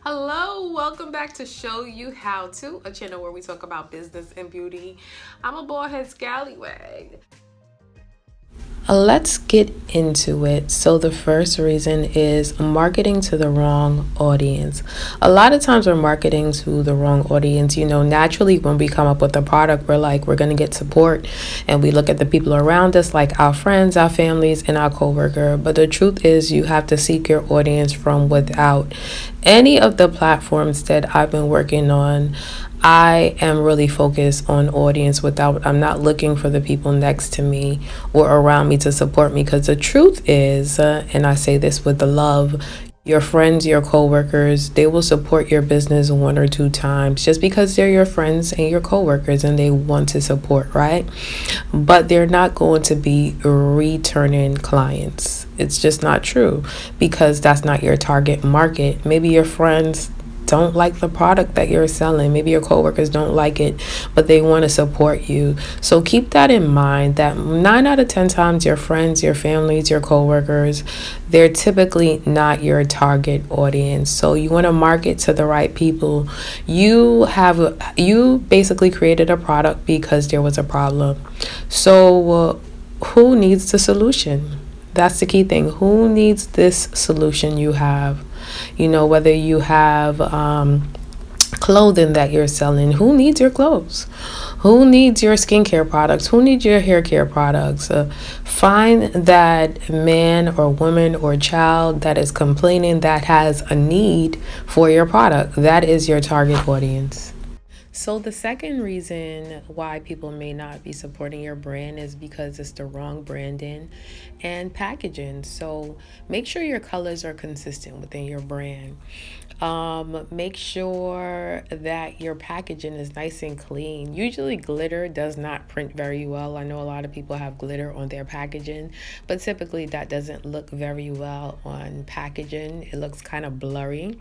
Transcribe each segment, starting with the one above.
Hello, welcome back to Show You How To, a channel where we talk about business and beauty. I'm a bald head scallywag. Let's get into it. So, the first reason is marketing to the wrong audience. A lot of times, we're marketing to the wrong audience. Naturally, when we come up with a product, we're like, we're going to get support. And we look at the people around us, like our friends, our families, and our coworker. But the truth is, you have to seek your audience from without. Any of the platforms that I've been working on, I am really focused on audience I'm not looking for the people next to me or around me to support me, because the truth is, and I say this with the love, your friends, your coworkers, they will support your business one or two times just because they're your friends and your coworkers and they want to support, right? But they're not going to be returning clients. It's just not true, because that's not your target market. Maybe your friends don't like the product that you're selling. Maybe your coworkers don't like it, but they want to support you. So keep that in mind, that 9 out of 10 times your friends, your families, your coworkers, they're typically not your target audience. So you want to market to the right people. You basically created a product because there was a problem. So who needs the solution? That's the key thing. Who needs this solution you have? Whether you have clothing that you're selling, who needs your clothes? Who needs your skincare products? Who needs your hair care products? Find that man or woman or child that is complaining, that has a need for your product. That is your target audience. So, the second reason why people may not be supporting your brand is because it's the wrong branding and packaging. So, make sure your colors are consistent within your brand. Make sure that your packaging is nice and clean. Usually, glitter does not print very well. I know a lot of people have glitter on their packaging, but typically that doesn't look very well on packaging. It looks kind of blurry.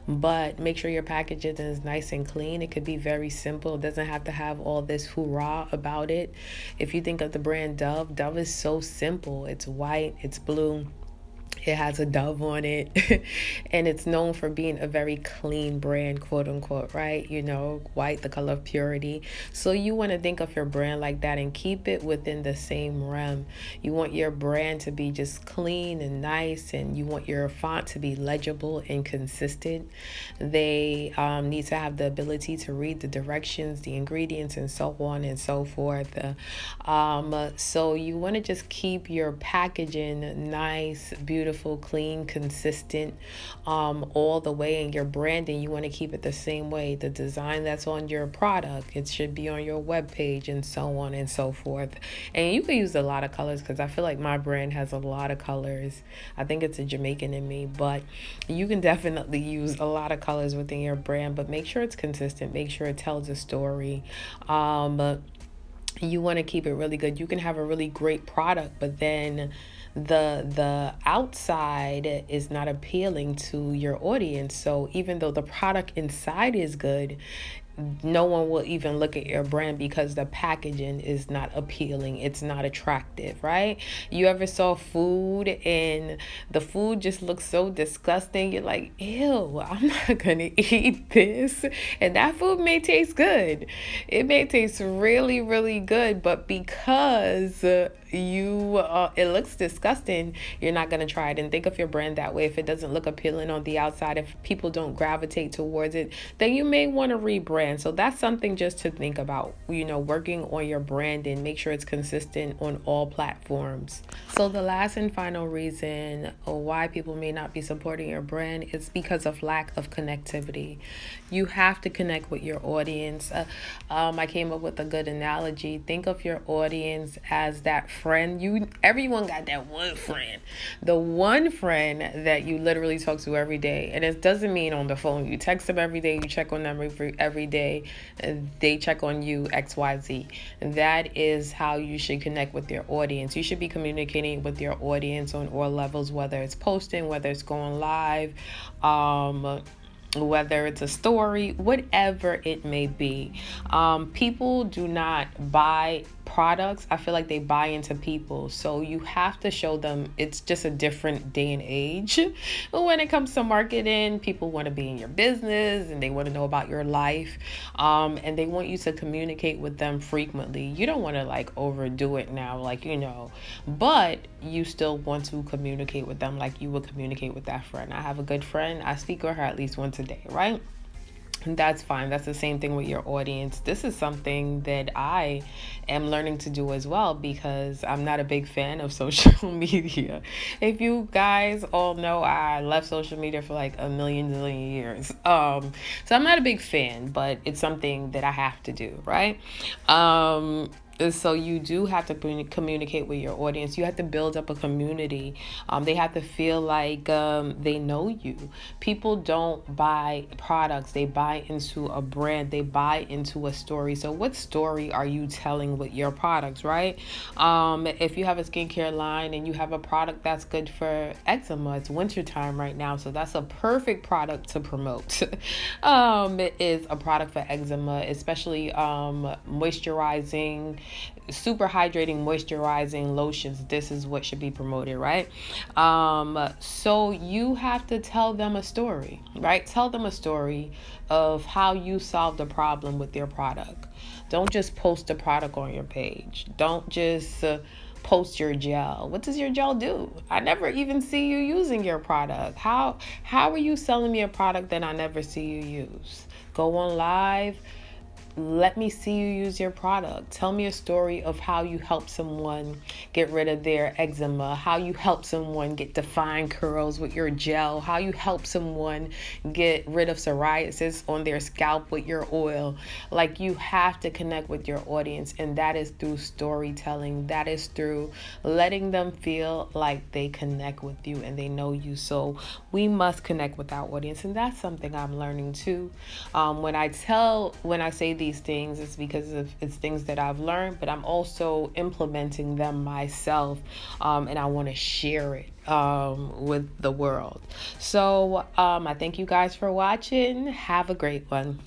But make sure your packaging is nice and clean. It could be very simple. It doesn't have to have all this hoorah about it. If you think of the brand Dove, Dove is so simple. It's white, it's blue, it has a dove on it, and it's known for being a very clean brand, quote unquote, right? White, the color of purity. So you want to think of your brand like that and keep it within the same realm. You want your brand to be just clean and nice, and you want your font to be legible and consistent. They need to have the ability to read the directions, the ingredients, and so on and so forth. So you want to just keep your packaging nice, beautiful, clean, consistent, all the way. And your branding, you want to keep it the same way. The design that's on your product, it should be on your webpage, and so on and so forth. And you can use a lot of colors, because I feel like my brand has a lot of colors. I think it's a Jamaican in me, but you can definitely use a lot of colors within your brand, but make sure it's consistent. Make sure it tells a story. You want to keep it really good. You can have a really great product, but then the outside is not appealing to your audience. So even though the product inside is good, no one will even look at your brand because the packaging is not appealing. It's not attractive, right? You ever saw food and the food just looks so disgusting? You're like, ew, I'm not gonna eat this. And that food may taste good. It may taste really, really good, but because it looks disgusting, you're not going to try it. And think of your brand that way. If it doesn't look appealing on the outside, if people don't gravitate towards it, then you may want to rebrand. So that's something just to think about, working on your brand and make sure it's consistent on all platforms. So the last and final reason why people may not be supporting your brand is because of lack of connectivity. You have to connect with your audience. I came up with a good analogy. Think of your audience as that friend. Everyone got that one friend, the one friend that you literally talk to every day. And it doesn't mean on the phone. You text them every day, you check on them every day, they check on you, XYZ. That is how you should connect with your audience. You should be communicating with your audience on all levels, whether it's posting, whether it's going live, whether it's a story, whatever it may be. People do not buy products, I feel like they buy into people. So you have to show them it's just a different day and age. But when it comes to marketing, people want to be in your business and they want to know about your life. And they want you to communicate with them frequently. You don't want to like overdo it now, like, but you still want to communicate with them like you would communicate with that friend. I have a good friend. I speak with her at least once a day, right? And that's fine. That's the same thing with your audience. This is something that I am learning to do as well, because I'm not a big fan of social media. If you guys all know, I left social media for like a million years. So I'm not a big fan, but it's something that I have to do, right? So you do have to communicate with your audience. You have to build up a community. They have to feel like they know you. People don't buy products. They buy into a brand. They buy into a story. So what story are you telling with your products, right? If you have a skincare line and you have a product that's good for eczema, it's wintertime right now. So that's a perfect product to promote. It is a product for eczema, especially moisturizing, super hydrating, moisturizing lotions. This is what should be promoted, right? So you have to tell them a story, right? Tell them a story of how you solved a problem with your product. Don't just post a product on your page. Don't just post your gel. What does your gel do? I never even see you using your product. How are you selling me a product that I never see you use? Go on live. Let me see you use your product. Tell me a story of how you help someone get rid of their eczema, how you help someone get defined curls with your gel, how you help someone get rid of psoriasis on their scalp with your oil. Like, you have to connect with your audience, and that is through storytelling. That is through letting them feel like they connect with you and they know you. So we must connect with our audience, and that's something I'm learning too. When I say these things, it's because it's things that I've learned, but I'm also implementing them myself, and I want to share it with the world. So I thank you guys for watching. Have a great one.